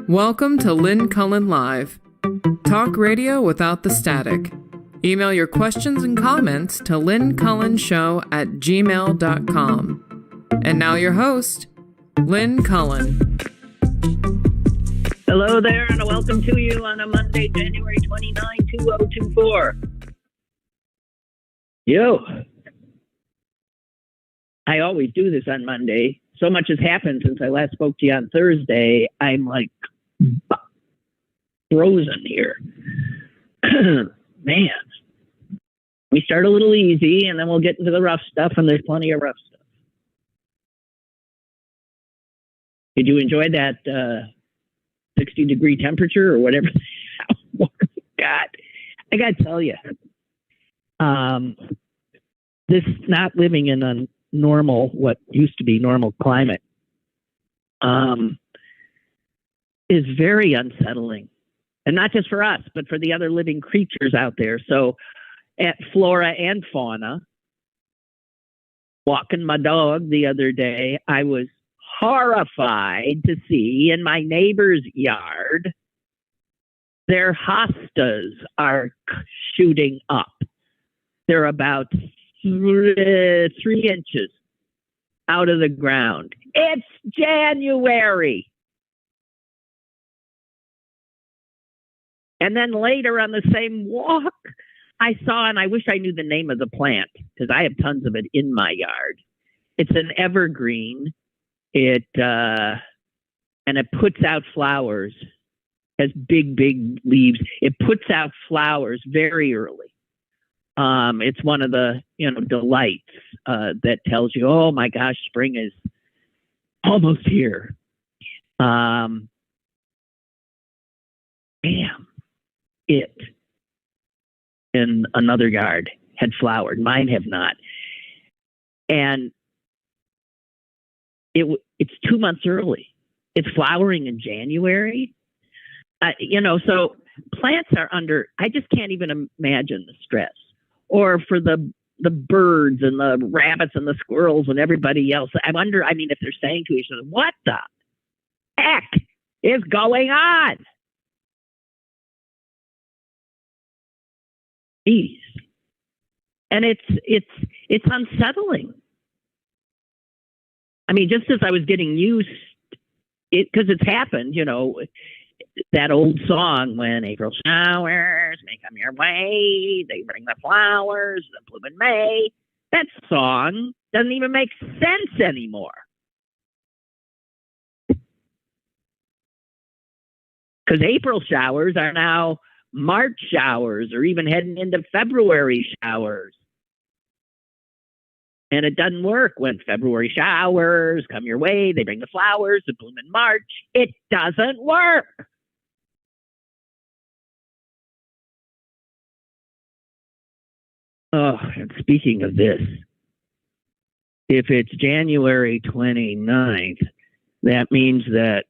Welcome to Lynn Cullen Live. Talk radio without the static. Email your questions and comments to lynncullenshow@gmail.com. And now your host, Lynn Cullen. Hello there, and welcome to you on a Monday, January 29, 2024. Yo. I always do this on Monday. So much has happened since I last spoke to you on Thursday. I'm like frozen here. Man. We start a little easy, and then we'll get into the rough stuff, and there's plenty of rough stuff. Did you enjoy that 60-degree temperature or whatever? God, I got to tell you, this not living in a normal, what used to be normal climate, is very unsettling. And not just for us, but for the other living creatures out there. So at flora and fauna, walking my dog the other day, I was horrified to see in my neighbor's yard, their hostas are shooting up. They're about 3 inches out of the ground. It's January. And then later on the same walk, I saw, and I wish I knew the name of the plant because I have tons of it in my yard. It's an evergreen. And it puts out flowers, has big leaves. It puts out flowers very early. It's one of the, delights that tells you, oh my gosh, spring is almost here. Bam. It in another yard had flowered. Mine have not. And it's 2 months early. It's flowering in January. So plants are under, I just can't even imagine the stress. Or for the birds and the rabbits and the squirrels and everybody else. I wonder, if they're saying to each other, what the heck is going on? Jeez. And it's unsettling. Just as I was getting used, because it's happened, that old song, when April showers may come your way, they bring the flowers, the bloom in May. That song doesn't even make sense anymore. Because April showers are now March showers, or even heading into February showers. And it doesn't work when February showers come your way, they bring the flowers, the bloom in March. It doesn't work. Oh, and speaking of this, if it's January 29th, that means that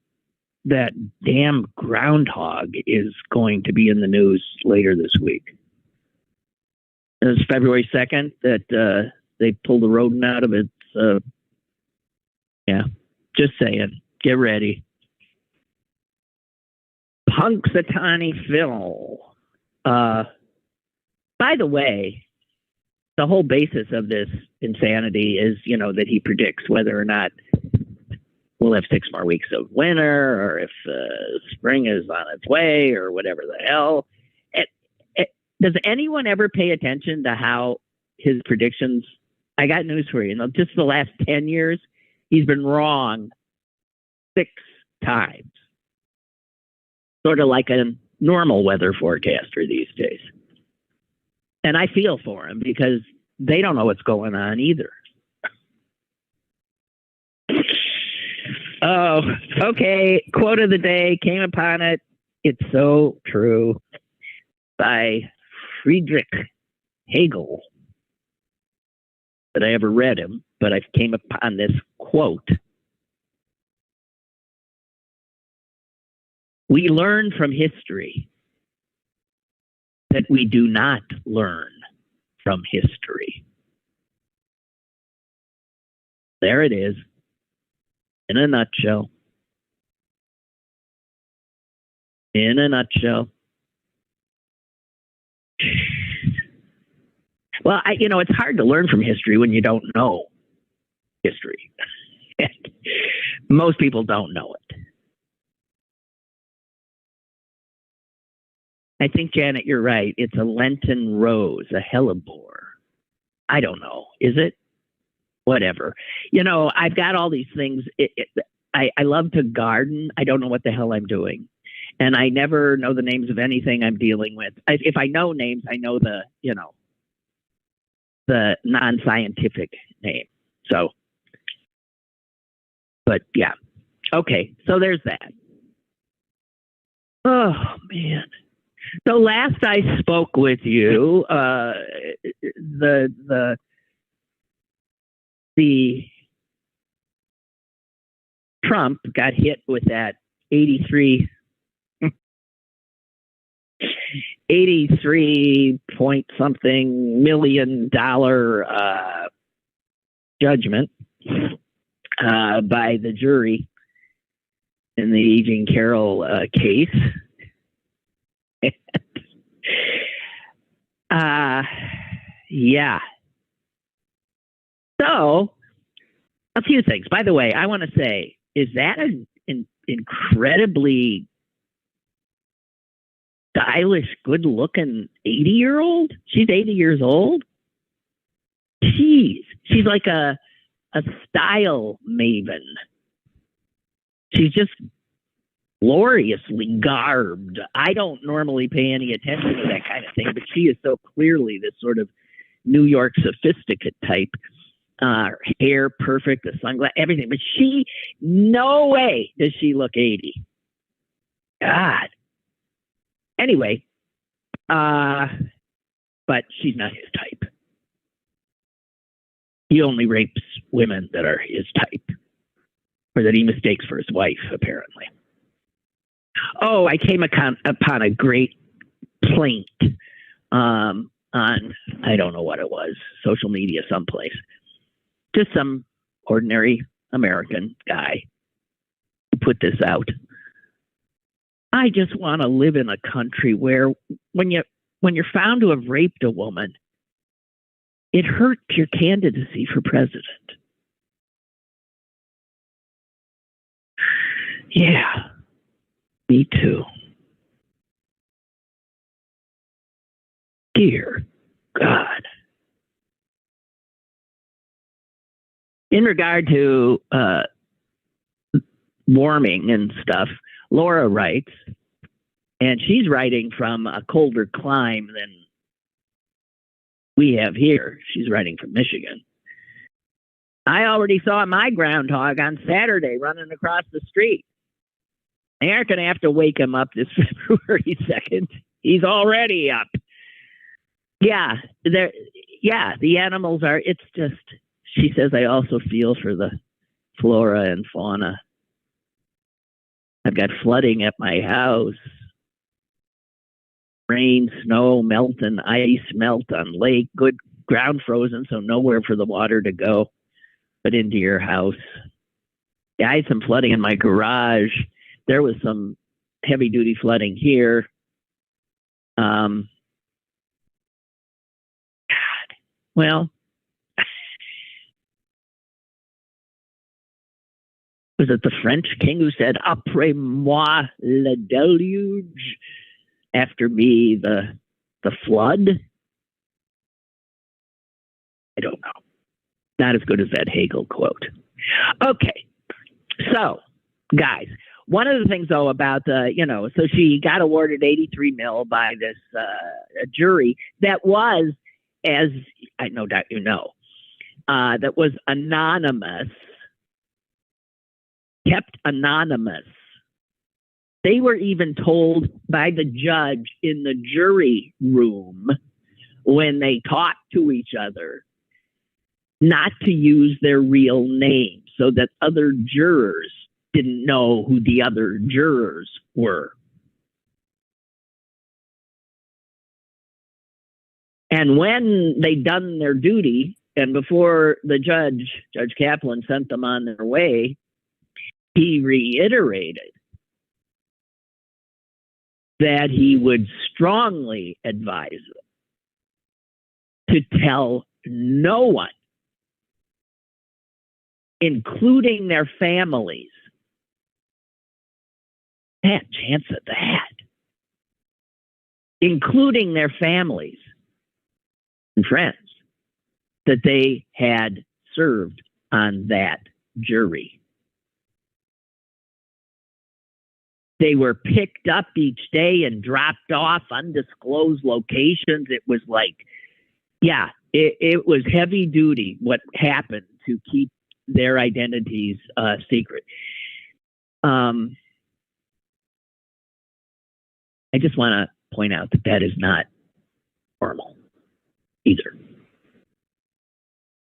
damn groundhog is going to be in the news later this week. It's February 2nd that they pulled the rodent out of its, just saying, get ready. Punxsutawney Phil. By the way, the whole basis of this insanity is, that he predicts whether or not we'll have 6 more weeks of winter, or if spring is on its way, or whatever the hell. Does anyone ever pay attention to how his predictions? I got news for you. Just the last 10 years, he's been wrong 6 times. Sort of like a normal weather forecaster these days. And I feel for him because they don't know what's going on either. Oh, okay. Quote of the day, came upon it. It's so true. By Friedrich Hegel. That I ever read him, but I came upon this quote. We learn from history that we do not learn from history. There it is, in a nutshell. In a nutshell. Well, it's hard to learn from history when you don't know history. Most people don't know it. I think, Janet, you're right. It's a Lenten rose, a hellebore. I don't know. Is it? Whatever. I've got all these things. I love to garden. I don't know what the hell I'm doing. And I never know the names of anything I'm dealing with. If I know names, I know the non-scientific name. So, but yeah. Okay. So there's that. Oh, man. So last I spoke with you, the Trump got hit with that 83 point something $million judgment by the jury in the Carroll case. Yeah. So, a few things. By the way, I want to say, is that an incredibly stylish, good-looking 80-year-old? She's 80 years old? Jeez. She's like a style maven. She's just gloriously garbed. I don't normally pay any attention to that kind of thing, but she is so clearly this sort of New York sophisticate type. Her hair perfect, the sunglasses, everything. But no way does she look 80. God. Anyway, but she's not his type. He only rapes women that are his type, or that he mistakes for his wife, apparently. Oh, I came upon a great plaint on, I don't know what it was, social media someplace. Just some ordinary American guy who put this out. I just want to live in a country where when you're found to have raped a woman, it hurts your candidacy for president. Yeah. Me too. Dear God. In regard to warming and stuff, Laura writes, and she's writing from a colder clime than we have here. She's writing from Michigan. I already saw my groundhog on Saturday running across the street. They aren't going to have to wake him up this February 2nd. He's already up. Yeah, the animals are, it's just, she says, I also feel for the flora and fauna. I've got flooding at my house. Rain, snow, melting, ice melt on lake, good ground frozen, so nowhere for the water to go but into your house. Yeah, I had some flooding in my garage. There was some heavy duty flooding here. God. Well, was it the French king who said, "Après moi le déluge"? After me, the flood? I don't know. Not as good as that Hegel quote. Okay. So, guys, one of the things, though, about so she got awarded 83 mil by this jury that was, as I no doubt you know, that was anonymous, kept anonymous. They were even told by the judge in the jury room when they talked to each other not to use their real name so that other jurors didn't know who the other jurors were. And when they'd done their duty, and before the Judge Kaplan, sent them on their way, he reiterated that he would strongly advise them to tell no one, including their families. That chance of that. Including their families and friends, that they had served on that jury. They were picked up each day and dropped off undisclosed locations. It was like, yeah, it was heavy duty what happened to keep their identities secret. I just want to point out that that is not normal either.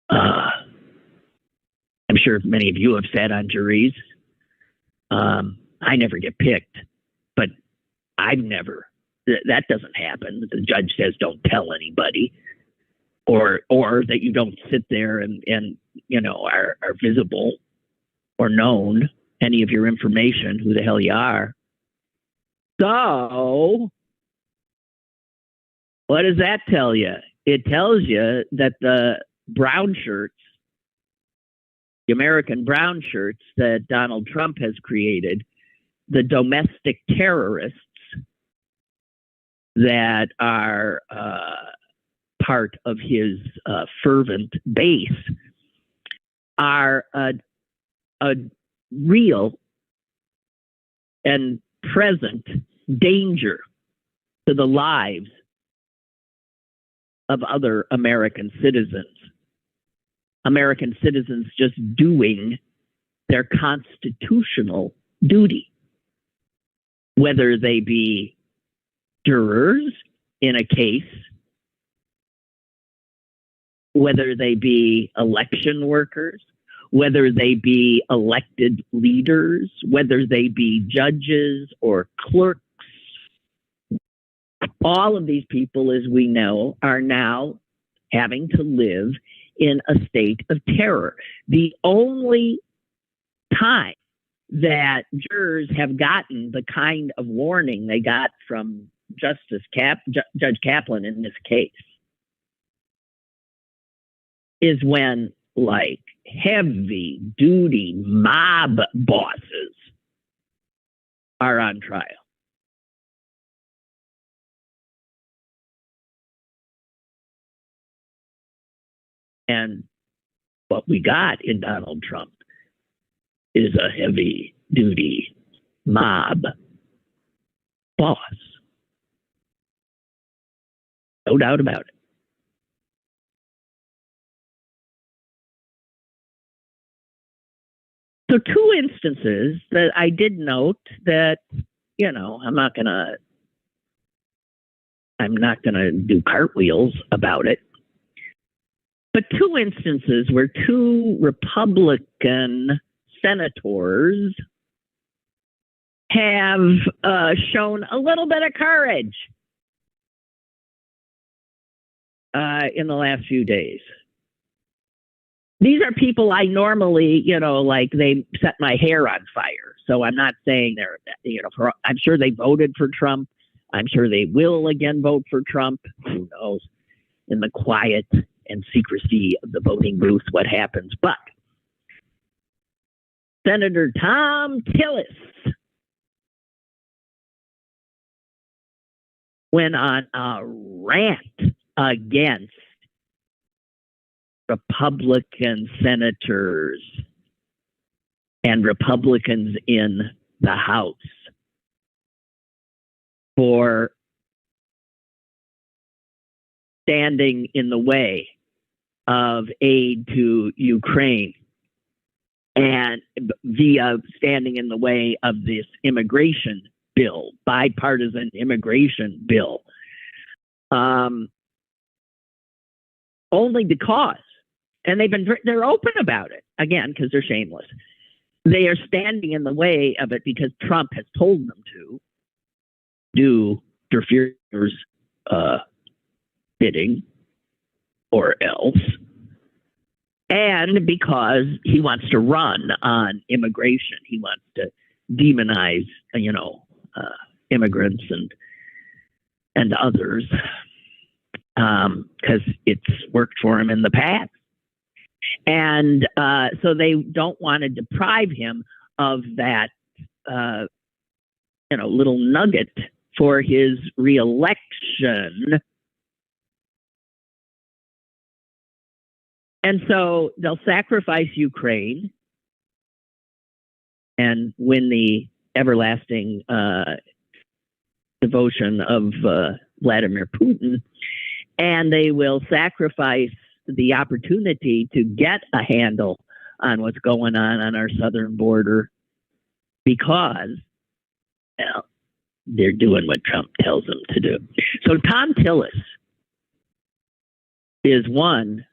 I'm sure many of you have sat on juries. I never get picked, but I've never. That doesn't happen. The judge says don't tell anybody, or that you don't sit there and are visible or known any of your information, who the hell you are. So, what does that tell you? It tells you that the brown shirts, the American brown shirts that Donald Trump has created, the domestic terrorists that are part of his fervent base, are a real and present danger to the lives of other American citizens. American citizens just doing their constitutional duty, whether they be jurors in a case, whether they be election workers, whether they be elected leaders, whether they be judges or clerks. All of these people, as we know, are now having to live in a state of terror. The only time that jurors have gotten the kind of warning they got from Judge Kaplan in this case is when, like, heavy duty mob bosses are on trial. And what we got in Donald Trump is a heavy duty mob boss. No doubt about it. So two instances that I did note that, I'm not gonna do cartwheels about it. But two instances where two Republican senators have shown a little bit of courage in the last few days. These are people I normally, like they set my hair on fire. So I'm not saying they're, I'm sure they voted for Trump. I'm sure they will again vote for Trump. Who knows? In the quiet and secrecy of the voting booth, what happens. But Senator Tom Tillis went on a rant against Republican senators and Republicans in the House for standing in the way of aid to Ukraine and via standing in the way of this immigration bill, bipartisan immigration bill. Only because, and they're open about it, again, because they're shameless. They are standing in the way of it because Trump has told them to do Der Fuhrer's bidding or else, and because he wants to run on immigration. He wants to demonize, immigrants and others, because it's worked for him in the past. And so they don't want to deprive him of that, little nugget for his reelection. And so they'll sacrifice Ukraine and win the everlasting devotion of Vladimir Putin. And they will sacrifice the opportunity to get a handle on what's going on our southern border because, well, they're doing what Trump tells them to do. So Tom Tillis is one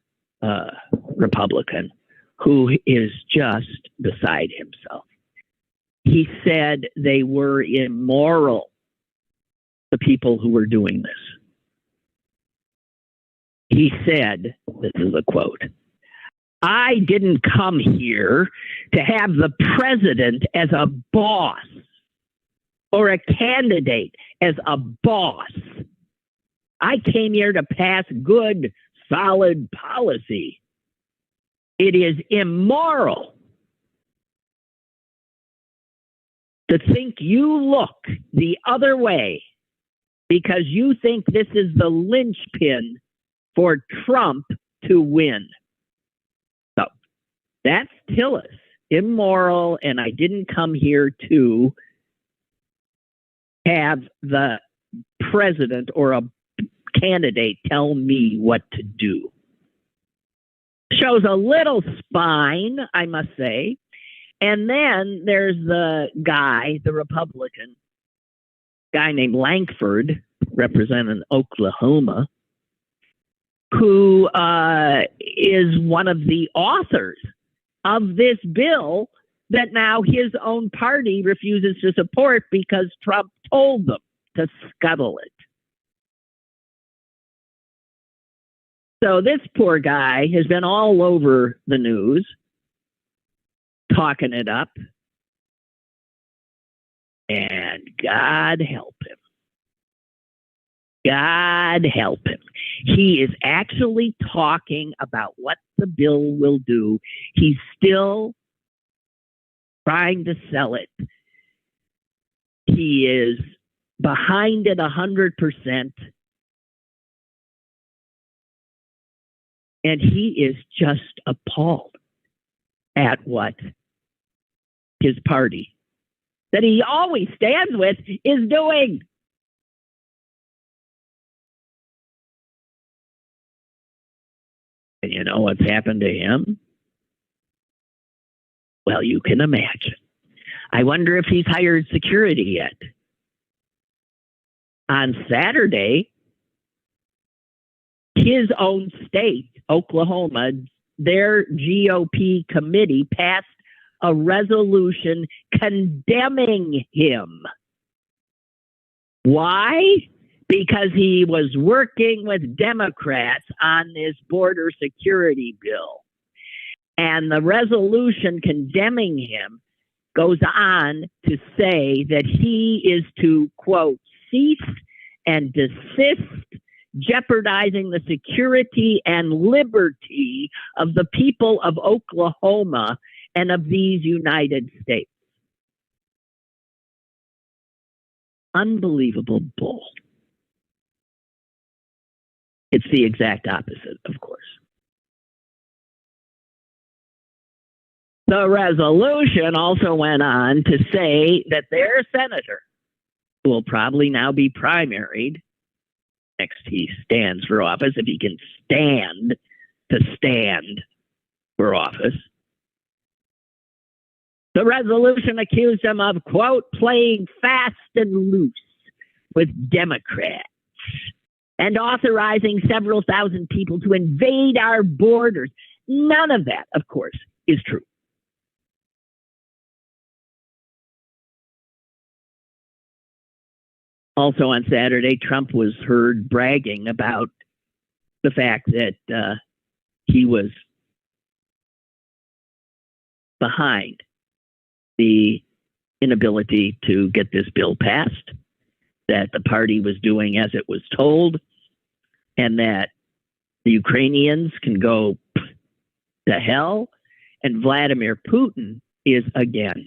Republican who is just beside himself. He said they were immoral, the people who were doing this. He said, this is a quote, "I didn't come here to have the president as a boss or a candidate as a boss. I came here to pass good, solid policy. It is immoral to think you look the other way because you think this is the linchpin for Trump to win." So that's Tillis, immoral, and I didn't come here to have the president or a candidate tell me what to do. Shows a little spine, I must say. And then there's the guy, the Republican, guy named Lankford, representing Oklahoma, who is one of the authors of this bill that now his own party refuses to support because Trump told them to scuttle it. So this poor guy has been all over the news, talking it up, and God help him. God help him. He is actually talking about what the bill will do. He's still trying to sell it. He is behind it 100%. And he is just appalled at what his party, that he always stands with, is doing. And you know what's happened to him? Well, you can imagine. I wonder if he's hired security yet. On Saturday, his own state, Oklahoma, their GOP committee passed a resolution condemning him. Why? Because he was working with Democrats on this border security bill. And the resolution condemning him goes on to say that he is to, quote, cease and desist, jeopardizing the security and liberty of the people of Oklahoma and of these United States. Unbelievable bull. It's the exact opposite, of course. The resolution also went on to say that their senator, who will probably now be primaried next he stands for office, if he can stand to stand for office. The resolution accused him of, quote, playing fast and loose with Democrats and authorizing several thousand people to invade our borders. None of that, of course, is true. Also on Saturday, Trump was heard bragging about the fact that he was behind the inability to get this bill passed. that the party was doing as it was told, and that the Ukrainians can go to hell, and Vladimir Putin is again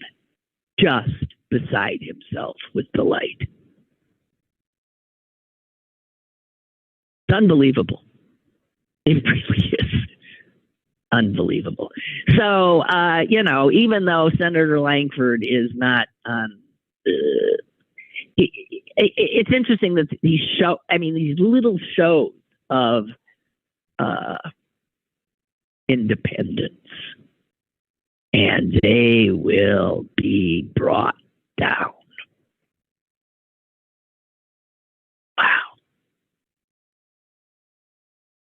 just beside himself with delight. It's unbelievable. It really is unbelievable. So, even though Senator Langford is not on, it's interesting that these little shows of independence, and they will be brought down. Wow.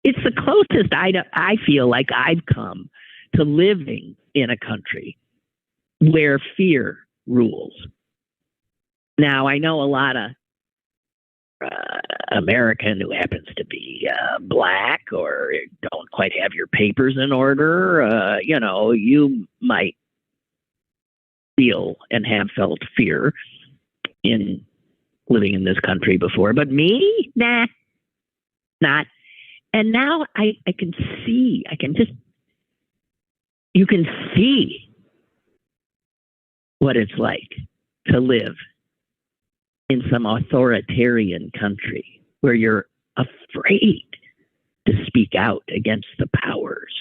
It's the closest I feel like I've come to living in a country where fear rules. Now, I know a lot of American who happens to be black or don't quite have your papers in order. You might feel and have felt fear in living in this country before, but me, nah, not. And now I can see, you can see what it's like to live in some authoritarian country where you're afraid to speak out against the powers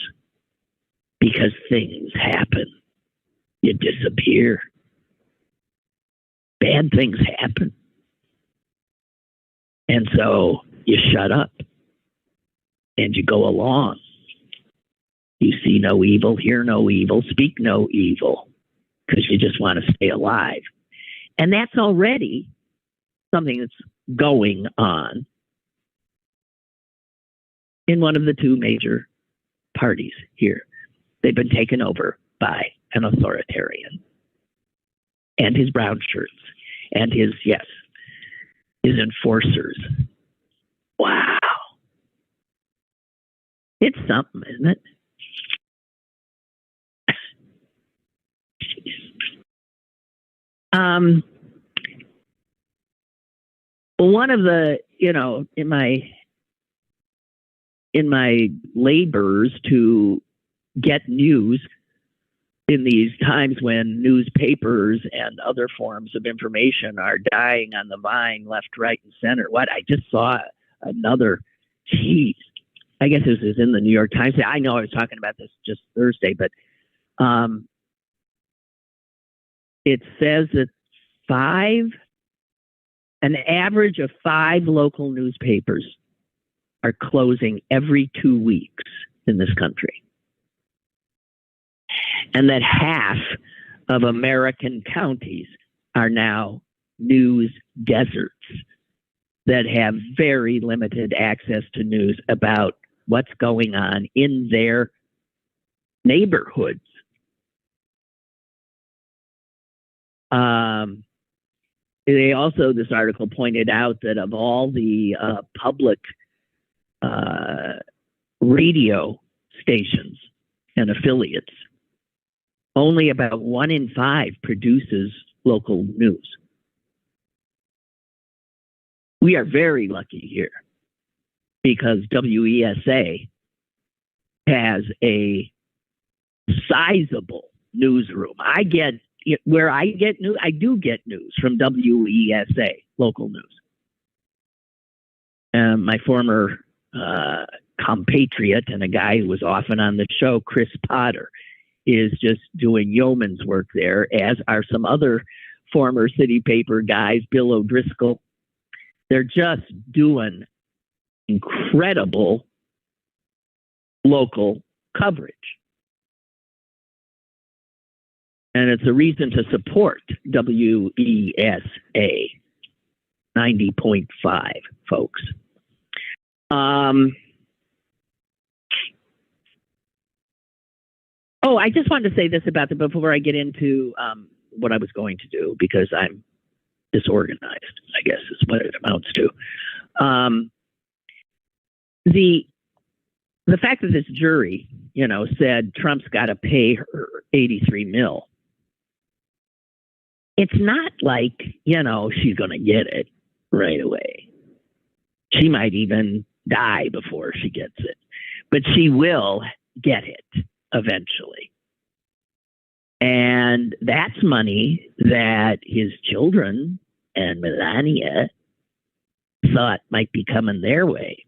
because things happen. You disappear. Bad things happen. And so you shut up and you go along. You see no evil, hear no evil, speak no evil, because you just want to stay alive. And that's already something that's going on in one of the two major parties here. They've been taken over by an authoritarian and his brown shirts and his enforcers. Wow. It's something, isn't it? One of the, in my labors to get news in these times when newspapers and other forms of information are dying on the vine, left, right, and center. I just saw another, I guess this is in the New York Times. I know I was talking about this just Thursday, but it says that an average of 5 local newspapers are closing every 2 weeks in this country. And that half of American counties are now news deserts that have very limited access to news about what's going on in their neighborhoods. This article pointed out that of all the public radio stations and affiliates, only about 1 in 5 produces local news. We are very lucky here because WESA has a sizable newsroom. I do get news from WESA, local news. My former compatriot and a guy who was often on the show, Chris Potter, is just doing yeoman's work there, as are some other former city paper guys, Bill O'Driscoll. They're just doing incredible local coverage. And it's a reason to support WESA 90.5, folks. I just wanted to say this about before I get into what I was going to do, because I'm disorganized, I guess is what it amounts to. The fact that this jury, said Trump's got to pay her $83 million. It's not like, she's going to get it. right away. She might even die before she gets it, but she will get it eventually. And that's money that his children and Melania thought might be coming their way.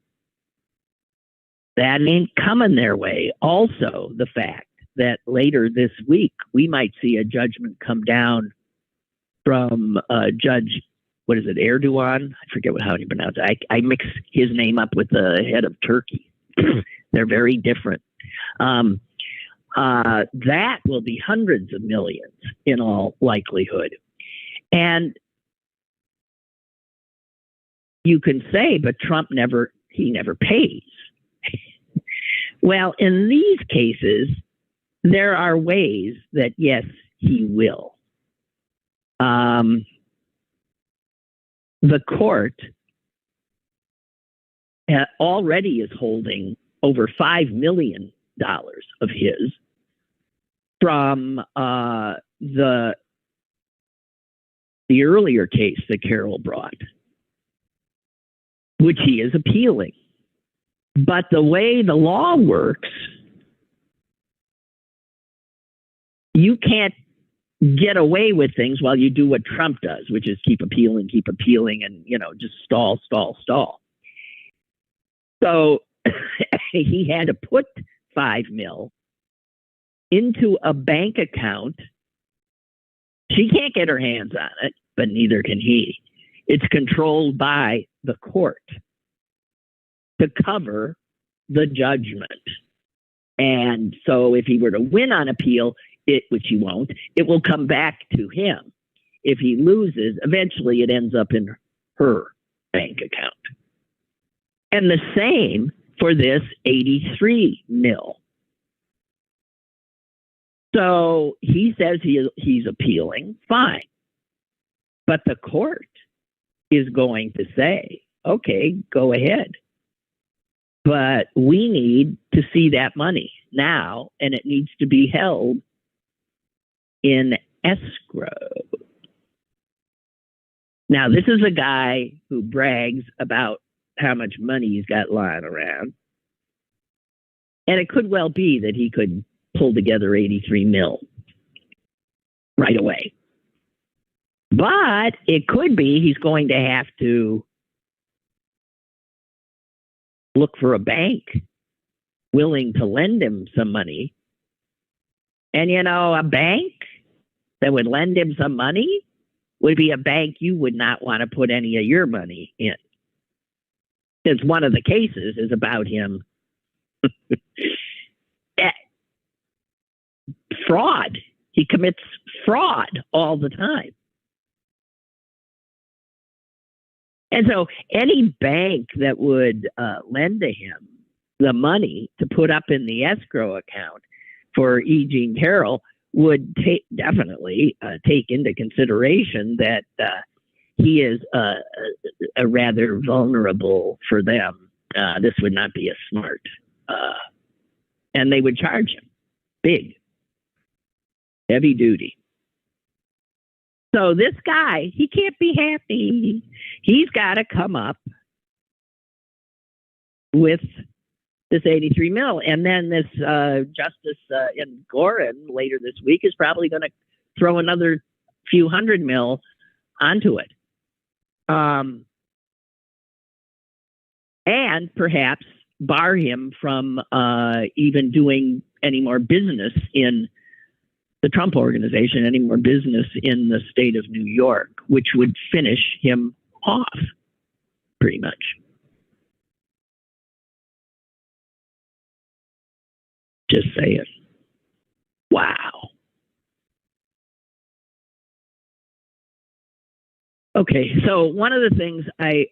That ain't coming their way. Also, the fact that later this week, we might see a judgment come down from Judge, what is it, Erdogan? I forget how you pronounce it. I mix his name up with the head of Turkey. They're very different. That will be hundreds of millions in all likelihood. And you can say, but Trump never pays. Well, in these cases, there are ways that, yes, he will. The court already is holding over $5 million of his from the earlier case that Carroll brought, which he is appealing. But the way the law works, you can't get away with things while you do what Trump does, which is keep appealing, and, just stall. So he had to put $5 million into a bank account. She can't get her hands on it, but neither can he. It's controlled by the court to cover the judgment. And so if he were to win on appeal, which he won't, it will come back to him. If he loses, eventually it ends up in her bank account. And the same for this $83 million. So he says he's appealing, fine. But the court is going to say, okay, go ahead. But we need to see that money now, and it needs to be held in escrow. Now, this is a guy who brags about how much money he's got lying around. And it could well be that he could pull together $83 million right away. But it could be he's going to have to look for a bank willing to lend him some money. And, a bank that would lend him some money would be a bank you would not want to put any of your money in. Since one of the cases is about him fraud. He commits fraud all the time. And so any bank that would lend to him the money to put up in the escrow account for E. Jean Carroll would definitely take into consideration that he is a rather vulnerable for them. This would not be a smart. And they would charge him big, heavy duty. So this guy, he can't be happy. He's got to come up with this $83 million. And then this justice in Gorin later this week is probably going to throw another few $100 million onto it. And perhaps bar him from even doing any more business in the Trump organization, any more business in the state of New York, which would finish him off pretty much. Just saying. Wow. Okay, so one of the things I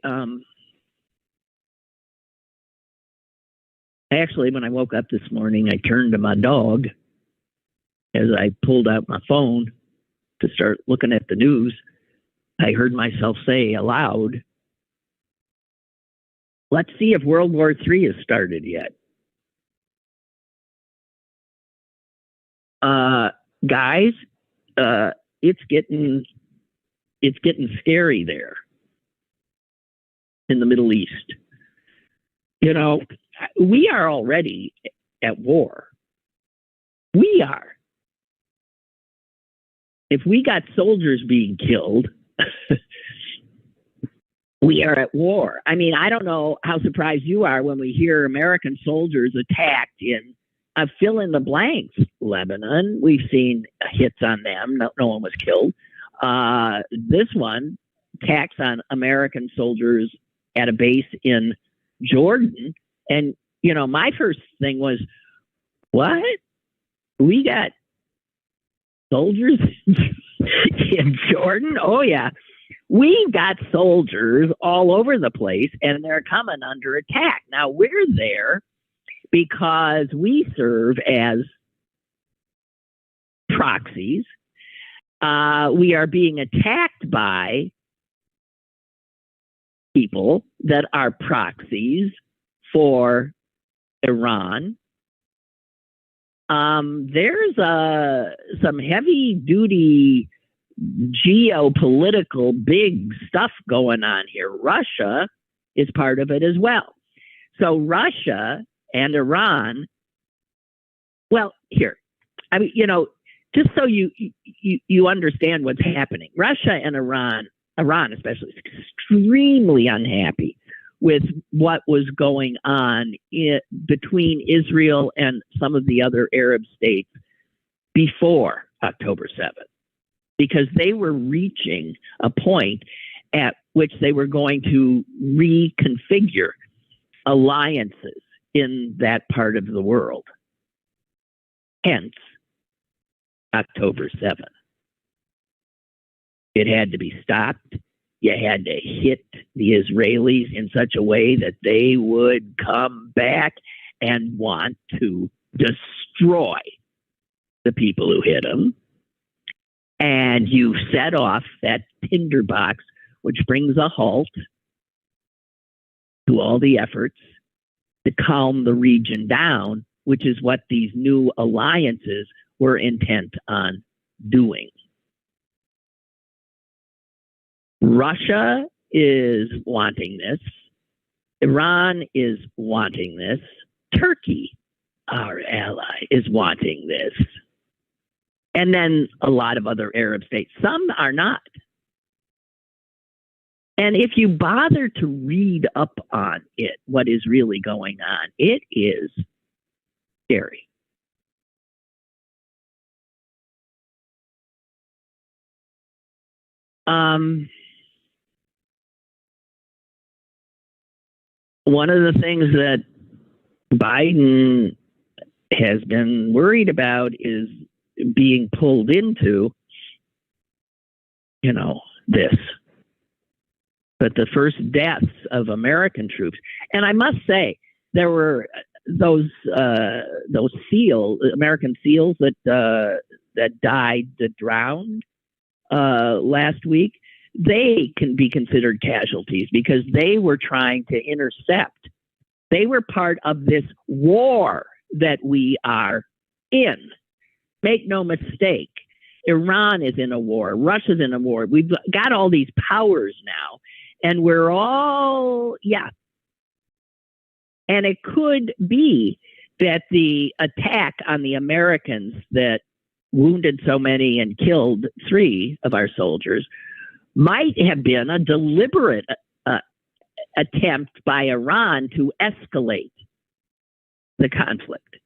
actually, when I woke up this morning, I turned to my dog as I pulled out my phone to start looking at the news. I heard myself say aloud, let's see if World War III has started yet. Guys, it's getting scary there. in the Middle East. You know, we are already at war. We are. If we got soldiers being killed, we are at war. I mean, I don't know how surprised you are when we hear American soldiers attacked in fill in the blanks. Lebanon, we've seen hits on them. No one was killed. This one, attacks on American soldiers at a base in Jordan. And, you know, my first thing was, what? We got soldiers in Jordan? Oh, yeah. We've got soldiers all over the place, and they're coming under attack. Now, we're there because we serve as proxies. We are being attacked by people that are proxies for Iran. There's some heavy-duty geopolitical big stuff going on here. Russia is part of it as well. So Russia and Iran, well, here, I mean, you know, just so you understand what's happening, Russia and Iran especially, is extremely unhappy with what was going on between Israel and some of the other Arab states before October 7th, because they were reaching a point at which they were going to reconfigure alliances in that part of the world. Hence, October 7th. It had to be stopped. You had to hit the Israelis in such a way that they would come back and want to destroy the people who hit them. And you set off that tinderbox, which brings a halt to all the efforts to calm the region down, which is what these new alliances were intent on doing. Russia is wanting this. Iran is wanting this. Turkey, our ally, is wanting this. And then a lot of other Arab states. Some are not. And if you bother to read up on it, what is really going on, it is scary. One of the things that Biden has been worried about is being pulled into, you know, this. But the first deaths of American troops, and I must say, there were those American SEALs that died, that drowned last week. They can be considered casualties because they were trying to intercept. They were part of this war that we are in. Make no mistake, Iran is in a war. Russia's in a war. We've got all these powers now, and we're all, yeah. And it could be that the attack on the Americans that wounded so many and killed 3 of our soldiers might have been a deliberate attempt by Iran to escalate the conflict.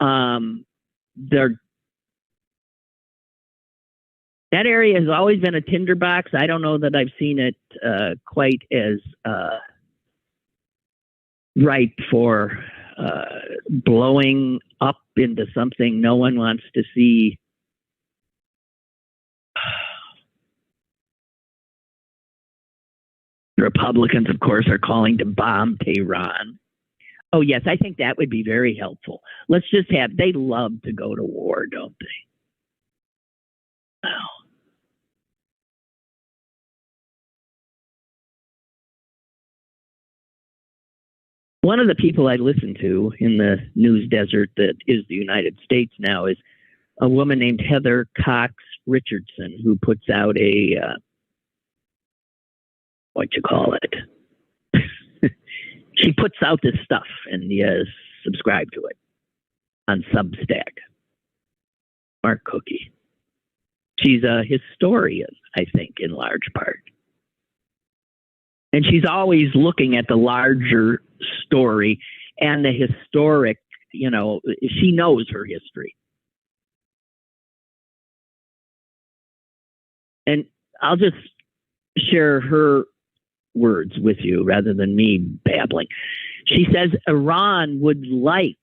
That area has always been a tinderbox. I don't know that I've seen it quite as ripe for blowing up into something no one wants to see. Republicans, of course, are calling to bomb Tehran. Oh, yes, I think that would be very helpful. Let's just have, they love to go to war, don't they? Oh. One of the people I listen to in the news desert that is the United States now is a woman named Heather Cox Richardson, who puts out a what you call it. She puts out this stuff and you subscribe to it on Substack. Mark Cookie. She's a historian, I think, in large part. And she's always looking at the larger story and the historic, she knows her history. And I'll just share her words with you rather than me babbling. She says Iran would like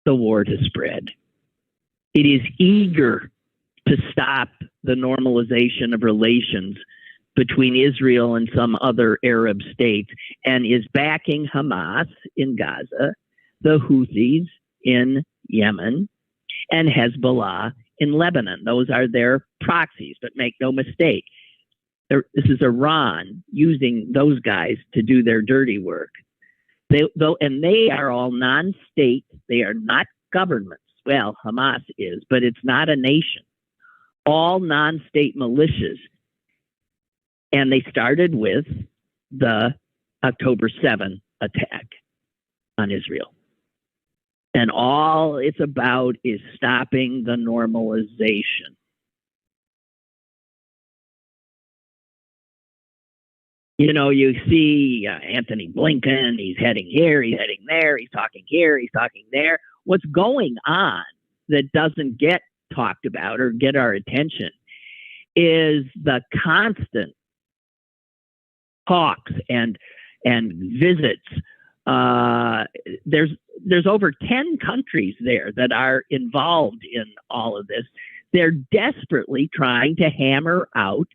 the war to spread. It is eager to stop the normalization of relations between Israel and some other Arab states and is backing Hamas in Gaza, the Houthis in Yemen, and Hezbollah in Lebanon. Those are their proxies, but make no mistake. This is Iran using those guys to do their dirty work. They are all non-state. They are not governments. Well, Hamas is, but it's not a nation. All non-state militias. And they started with the October 7 attack on Israel. And all it's about is stopping the normalization. You see Anthony Blinken, he's heading here, he's heading there, he's talking here, he's talking there. What's going on that doesn't get talked about or get our attention is the constant talks and visits. There's over 10 countries there that are involved in all of this. They're desperately trying to hammer out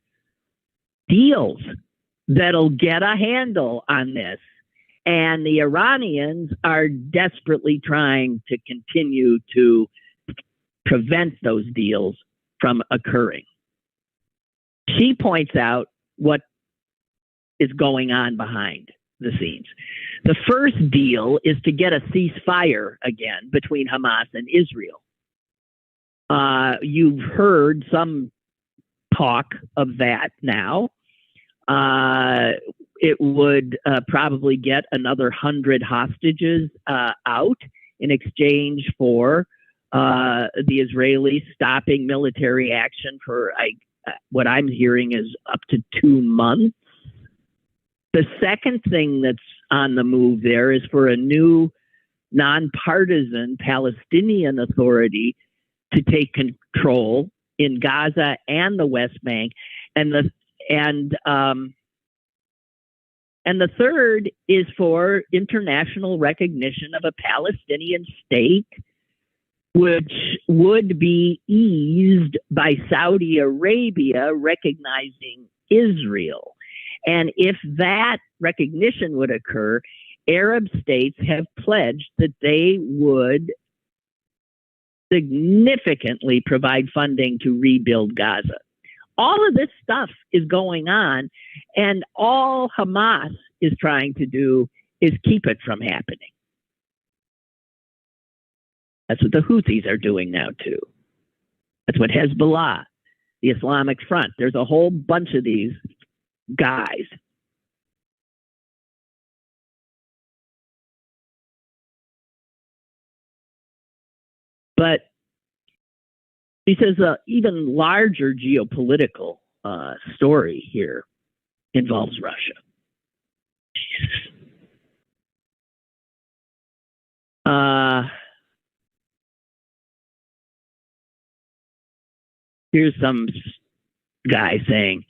deals that'll get a handle on this. And the Iranians are desperately trying to continue to prevent those deals from occurring. She points out what is going on behind the scenes. The first deal is to get a ceasefire again between Hamas and Israel. You've heard some talk of that now. It would probably get another 100 hostages out in exchange for the Israelis stopping military action for what I'm hearing is up to 2 months. The second thing that's on the move there is for a new nonpartisan Palestinian Authority to take control in Gaza and the West Bank. And the third is for international recognition of a Palestinian state, which would be eased by Saudi Arabia recognizing Israel. And if that recognition would occur, Arab states have pledged that they would significantly provide funding to rebuild Gaza. All of this stuff is going on, and all Hamas is trying to do is keep it from happening. That's what the Houthis are doing now, too. That's what Hezbollah, the Islamic Front, there's a whole bunch of these guys. But he says an even larger geopolitical story here involves Russia. Here's some guy saying,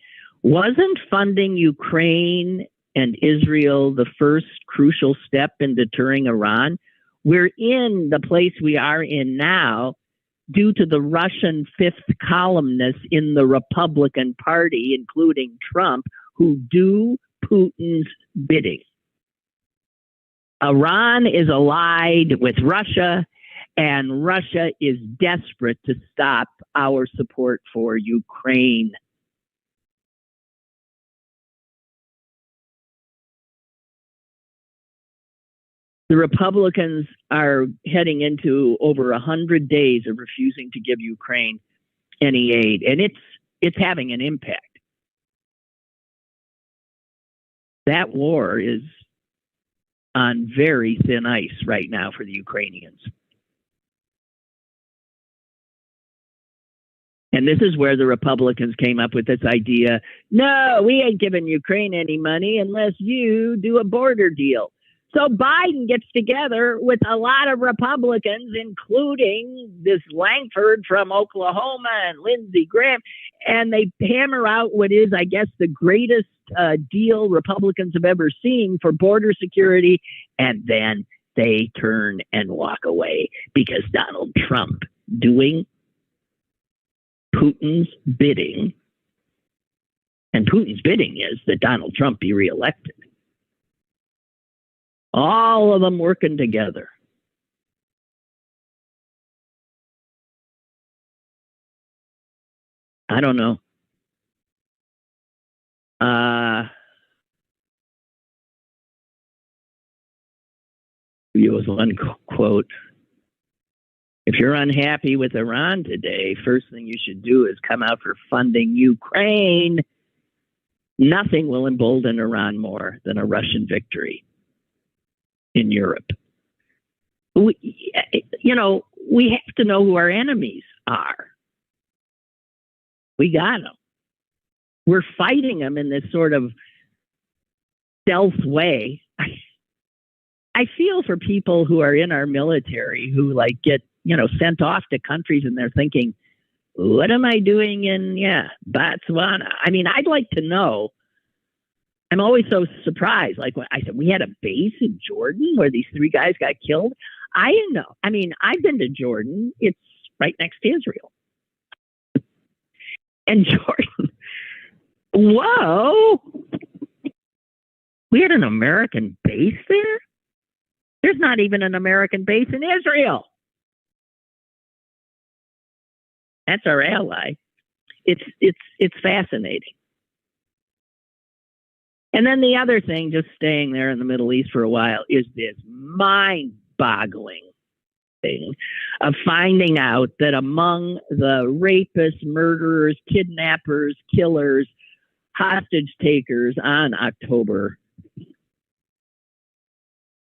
wasn't funding Ukraine and Israel the first crucial step in deterring Iran? We're in the place we are in now due to the Russian fifth columnists in the Republican Party, including Trump, who do Putin's bidding. Iran is allied with Russia, and Russia is desperate to stop our support for Ukraine. The Republicans are heading into over 100 days of refusing to give Ukraine any aid, and it's having an impact. That war is on very thin ice right now for the Ukrainians. And this is where the Republicans came up with this idea, no, we ain't giving Ukraine any money unless you do a border deal. So Biden gets together with a lot of Republicans, including this Langford from Oklahoma and Lindsey Graham, and they hammer out what is, I guess, the greatest deal Republicans have ever seen for border security, and then they turn and walk away because Donald Trump doing Putin's bidding, and Putin's bidding is that Donald Trump be reelected. All of them working together. I don't know. There was one quote. If you're unhappy with Iran today, first thing you should do is come out for funding Ukraine. Nothing will embolden Iran more than a Russian victory in Europe. We have to know who our enemies are. We got them. We're fighting them in this sort of stealth way. I feel for people who are in our military who get sent off to countries and they're thinking, what am I doing in Botswana? I mean, I'd like to know. I'm always so surprised. Like when I said we had a base in Jordan where these 3 guys got killed. I didn't know. I mean, I've been to Jordan. It's right next to Israel. And Jordan, whoa, we had an American base there? There's not even an American base in Israel. That's our ally. It's fascinating. And then the other thing, just staying there in the Middle East for a while, is this mind-boggling thing of finding out that among the rapists, murderers, kidnappers, killers, hostage takers on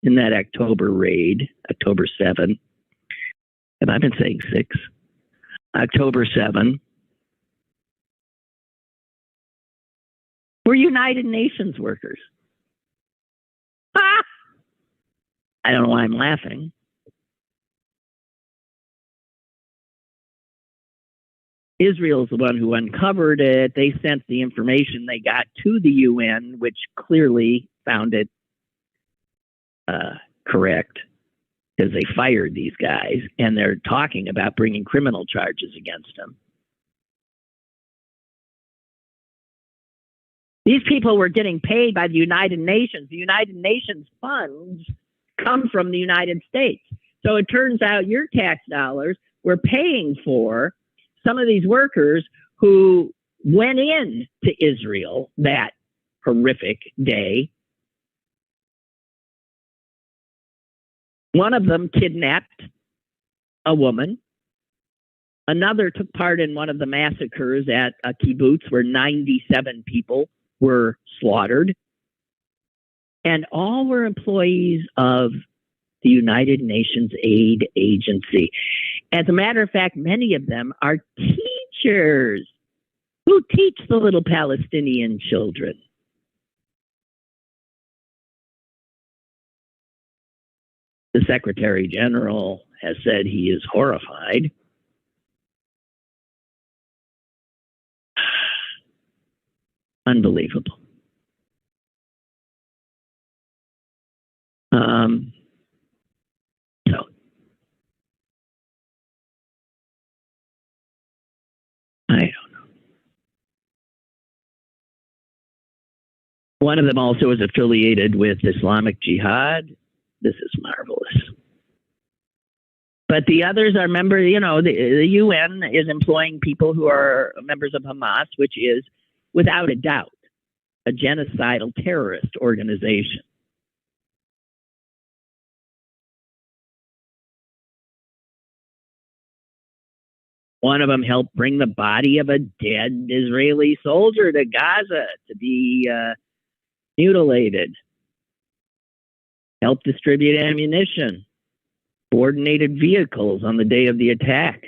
in that October raid, October 7, have I been saying 6? October 7, were United Nations workers. Ah! I don't know why I'm laughing. Israel's the one who uncovered it. They sent the information they got to the UN, which clearly found it correct, because they fired these guys, and they're talking about bringing criminal charges against them. These people were getting paid by the United Nations. The United Nations funds come from the United States. So it turns out your tax dollars were paying for some of these workers who went in to Israel that horrific day. One of them kidnapped a woman. Another took part in one of the massacres at a kibbutz where 97 people were slaughtered. And all were employees of the United Nations Aid Agency. As a matter of fact, many of them are teachers who teach the little Palestinian children. The Secretary General has said he is horrified. Unbelievable. So I don't know. One of them also is affiliated with Islamic Jihad. This is marvelous. But the others are members, the UN is employing people who are members of Hamas, which is, without a doubt, a genocidal terrorist organization. One of them helped bring the body of a dead Israeli soldier to Gaza to be, mutilated, helped distribute ammunition, coordinated vehicles on the day of the attack.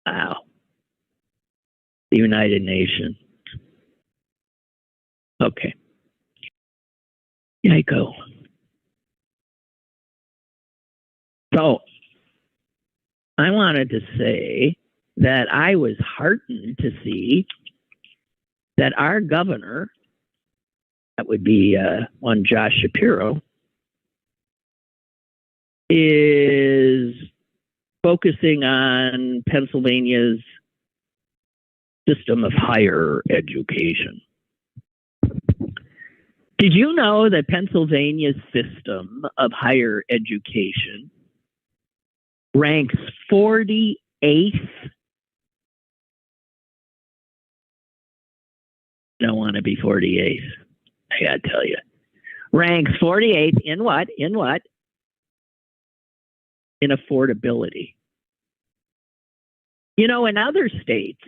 Wow. The United Nations. Okay. Yiko. So, I wanted to say that I was heartened to see that our governor, that would be one Josh Shapiro, is focusing on Pennsylvania's system of higher education. Did you know that Pennsylvania's system of higher education ranks 48th? Don't want to be 48th. I gotta tell you. Ranks 48th in what? In what? In affordability. You know, in other states,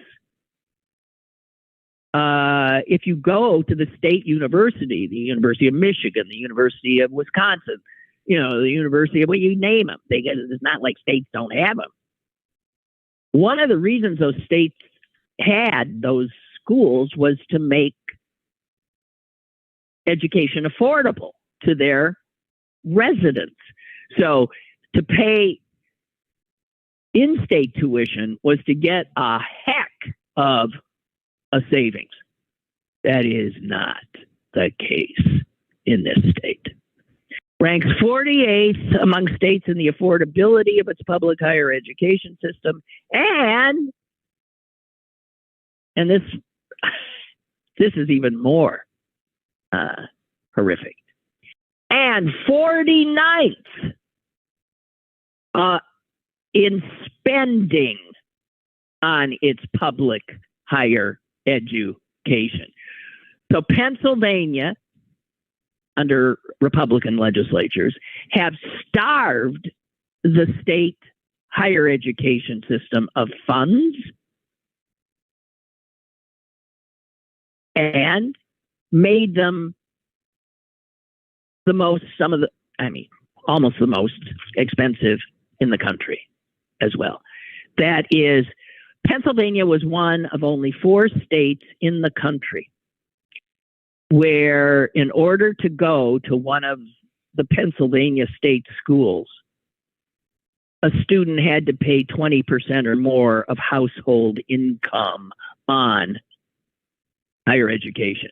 if you go to the state university, the University of Michigan, the University of Wisconsin, you know, the University of, well, you name them. It's not like states don't have them. One of the reasons those states had those schools was to make education affordable to their residents. So to pay in-state tuition was to get a heck of a savings. That is not the case in this state. Ranks 48th among states in the affordability of its public higher education system, and this is even more horrific. And 49th in spending on its public higher education. So Pennsylvania, under Republican legislatures, have starved the state higher education system of funds and made them almost the most expensive in the country as well. That is, Pennsylvania was one of only 4 states in the country where, in order to go to one of the Pennsylvania state schools, a student had to pay 20% or more of household income on higher education.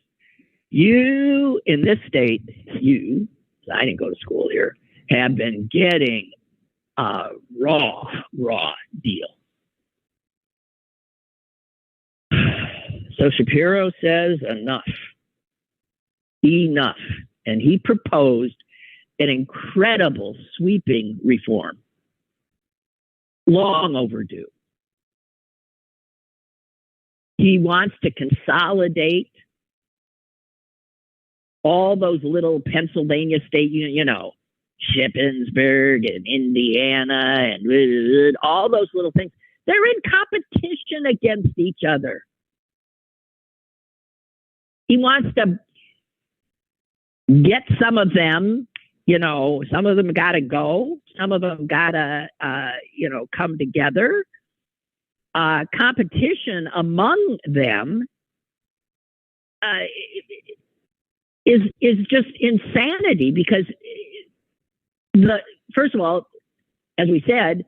You, in this state, I didn't go to school here, have been getting a raw deal. So Shapiro says enough. And he proposed an incredible sweeping reform, long overdue. He wants to consolidate all those little Pennsylvania state, Shippensburg and Indiana and all those little things. They're in competition against each other. He wants to get some of them, some of them got to go. Some of them got to, come together. Competition among them is just insanity because, first of all, as we said,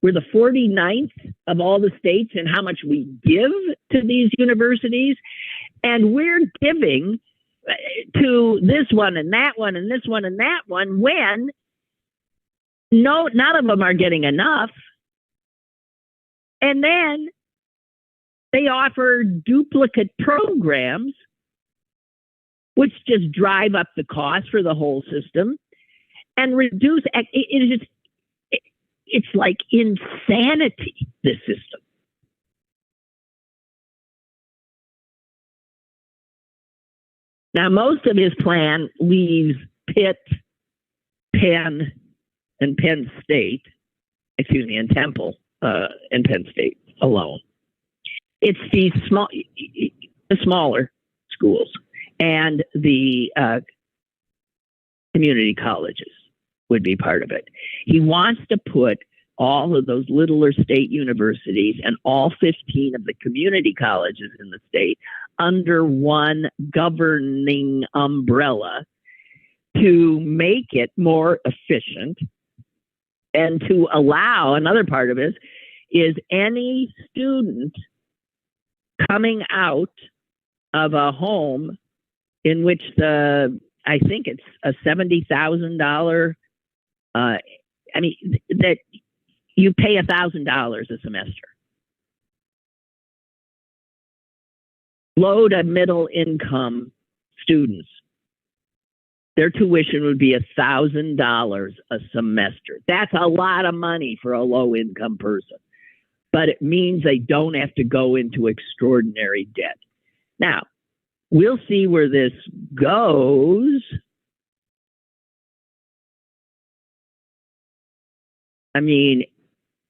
we're the 49th of all the states in how much we give to these universities. And we're giving to this one and that one and this one and that one when none of them are getting enough. And then they offer duplicate programs, which just drive up the cost for the whole system and reduce. It's like insanity, this system. Now, most of his plan leaves Pitt, Penn, and Penn State, and Temple and Penn State alone. It's these smaller schools. And the community colleges would be part of it. He wants to put all of those littler state universities and all 15 of the community colleges in the state under one governing umbrella to make it more efficient and to allow, another part of it is any student coming out of a home in which I think it's a $70,000, that you pay $1,000 a semester. Low to middle income students, their tuition would be $1,000 a semester. That's a lot of money for a low income person, but it means they don't have to go into extraordinary debt. Now, we'll see where this goes. I mean,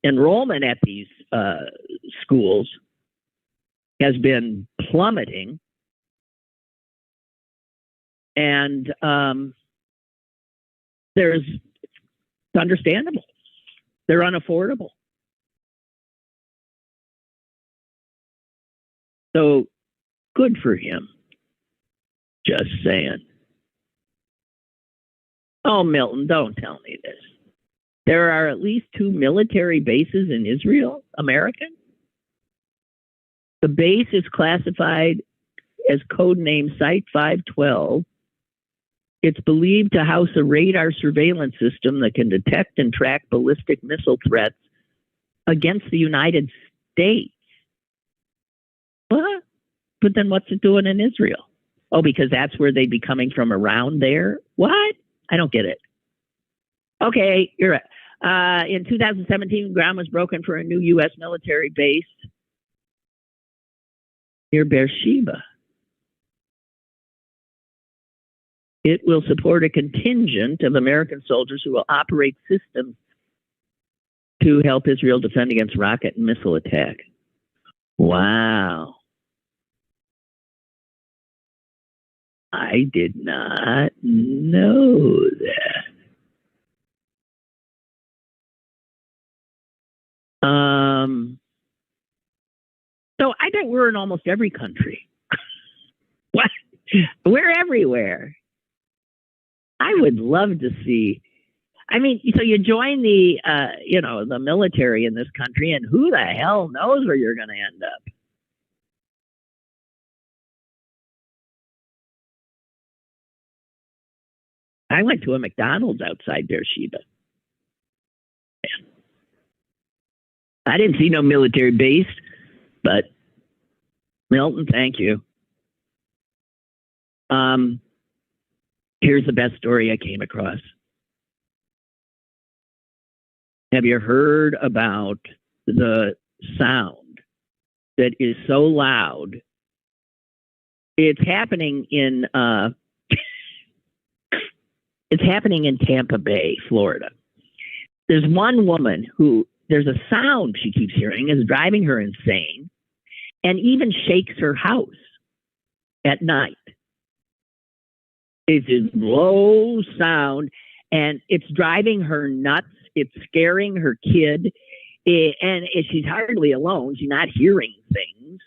enrollment at these schools has been plummeting, and it's understandable. They're unaffordable. So good for him. Just saying. Oh, Milton, don't tell me this. There are at least 2 military bases in Israel, American. The base is classified as codename Site 512. It's believed to house a radar surveillance system that can detect and track ballistic missile threats against the United States. What? But then what's it doing in Israel? Oh, because that's where they'd be coming from, around there? What? I don't get it. Okay, you're right. In 2017, ground was broken for a new U.S. military base near Beersheba. It will support a contingent of American soldiers who will operate systems to help Israel defend against rocket and missile attack. Wow. I did not know that. So I bet we're in almost every country. What? We're everywhere. I would love to see. I mean, so you join the, the military in this country, and who the hell knows where you're going to end up? I went to a McDonald's outside Beersheba. I didn't see no military base, but Milton, thank you. Here's the best story I came across. Have you heard about the sound that is so loud? It's happening in Tampa Bay, Florida. There's one woman who, there's a sound she keeps hearing is driving her insane, and even shakes her house at night. It's a low sound, and it's driving her nuts. It's scaring her kid, and she's hardly alone. She's not hearing things.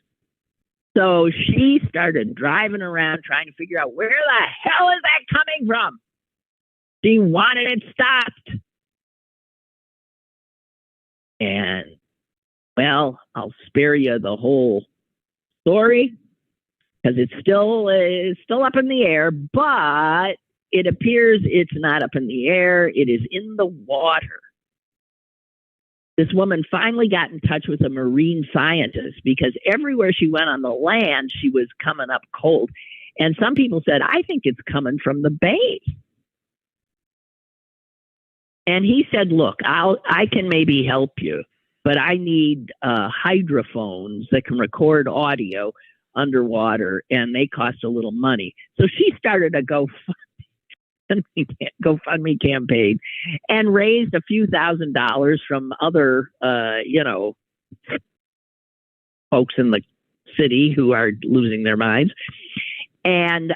So she started driving around trying to figure out, where the hell is that coming from? She wanted it stopped. And, well, I'll spare you the whole story because it's still up in the air, but it appears it's not up in the air. It is in the water. This woman finally got in touch with a marine scientist because everywhere she went on the land, she was coming up cold. And some people said, I think it's coming from the bay. And he said, look, I can maybe help you, but I need hydrophones that can record audio underwater, and they cost a little money. So she started a GoFundMe campaign and raised a few $1,000s from other, folks in the city who are losing their minds. And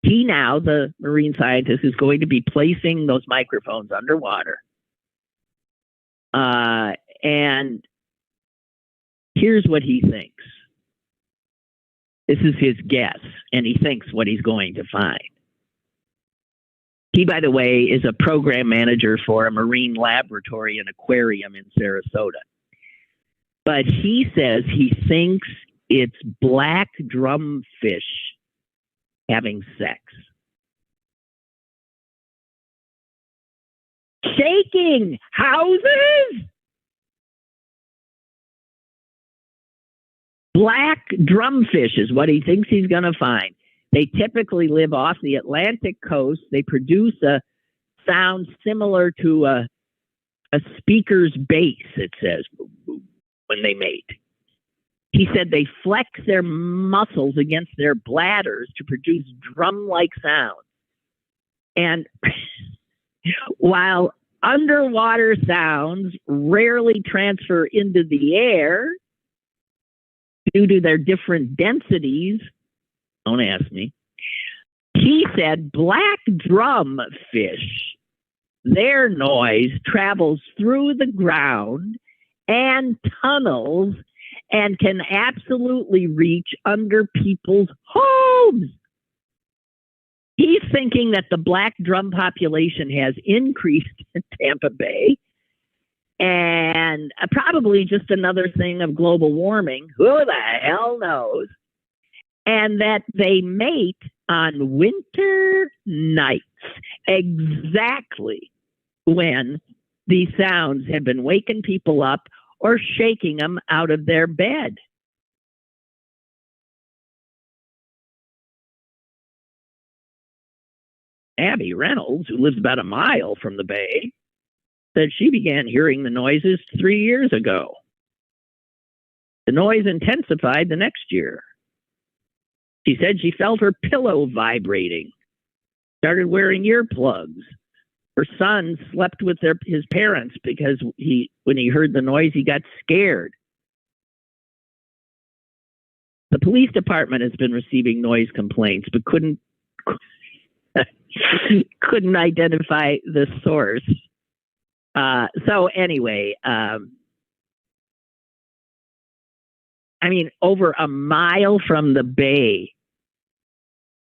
he now, the marine scientist, is going to be placing those microphones underwater. And here's what he thinks. This is his guess, and he thinks what he's going to find. He, by the way, is a program manager for a marine laboratory and aquarium in Sarasota. But he says he thinks it's black drumfish having sex. Shaking houses? Black drumfish is what he thinks he's going to find. They typically live off the Atlantic coast. They produce a sound similar to a speaker's bass, it says, when they mate. He said they flex their muscles against their bladders to produce drum-like sounds. And while underwater sounds rarely transfer into the air due to their different densities, don't ask me, he said black drumfish, their noise travels through the ground and tunnels and can absolutely reach under people's homes. He's thinking that the black drum population has increased in Tampa Bay, and probably just another thing of global warming. Who the hell knows? And that they mate on winter nights, exactly when these sounds have been waking people up or shaking them out of their bed. Abby Reynolds, who lives about a mile from the bay, said she began hearing the noises 3 years ago. The noise intensified the next year. She said she felt her pillow vibrating, started wearing earplugs. Her son slept with his parents because when he heard the noise, he got scared. The police department has been receiving noise complaints, but couldn't identify the source. So anyway, over a mile from the bay,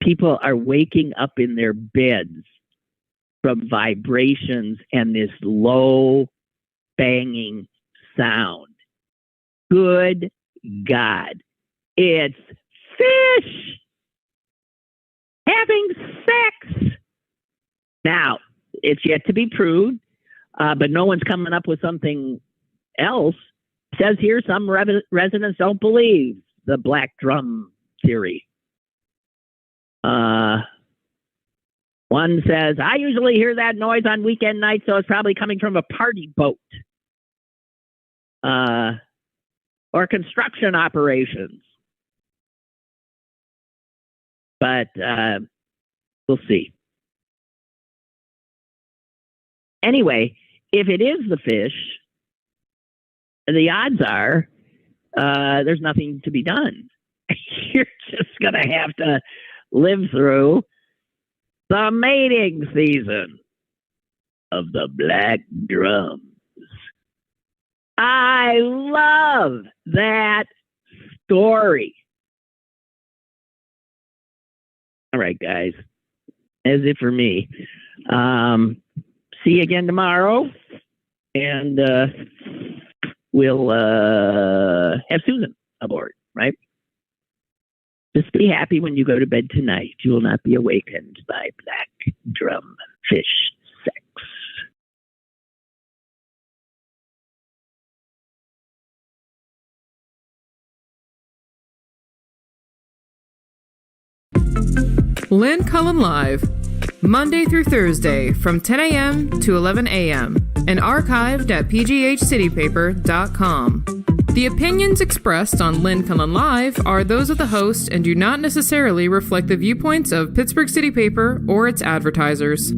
people are waking up in their beds from vibrations and this low banging sound. Good God. It's fish having sex. Now, it's yet to be proved, but no one's coming up with something else. It says here some residents don't believe the black drum theory. One says, I usually hear that noise on weekend nights, so it's probably coming from a party boat or construction operations. But we'll see. Anyway, if it is the fish, the odds are there's nothing to be done. You're just going to have to live through the mating season of the black drums. I love that story. All right, guys. That's it for me. See you again tomorrow. And we'll have Susan aboard, right? Just be happy when you go to bed tonight. You will not be awakened by black drum fish sex. Lynn Cullen Live, Monday through Thursday from 10 a.m. to 11 a.m. and archived at pghcitypaper.com. The opinions expressed on Lynn Cullen Live are those of the host and do not necessarily reflect the viewpoints of Pittsburgh City Paper or its advertisers.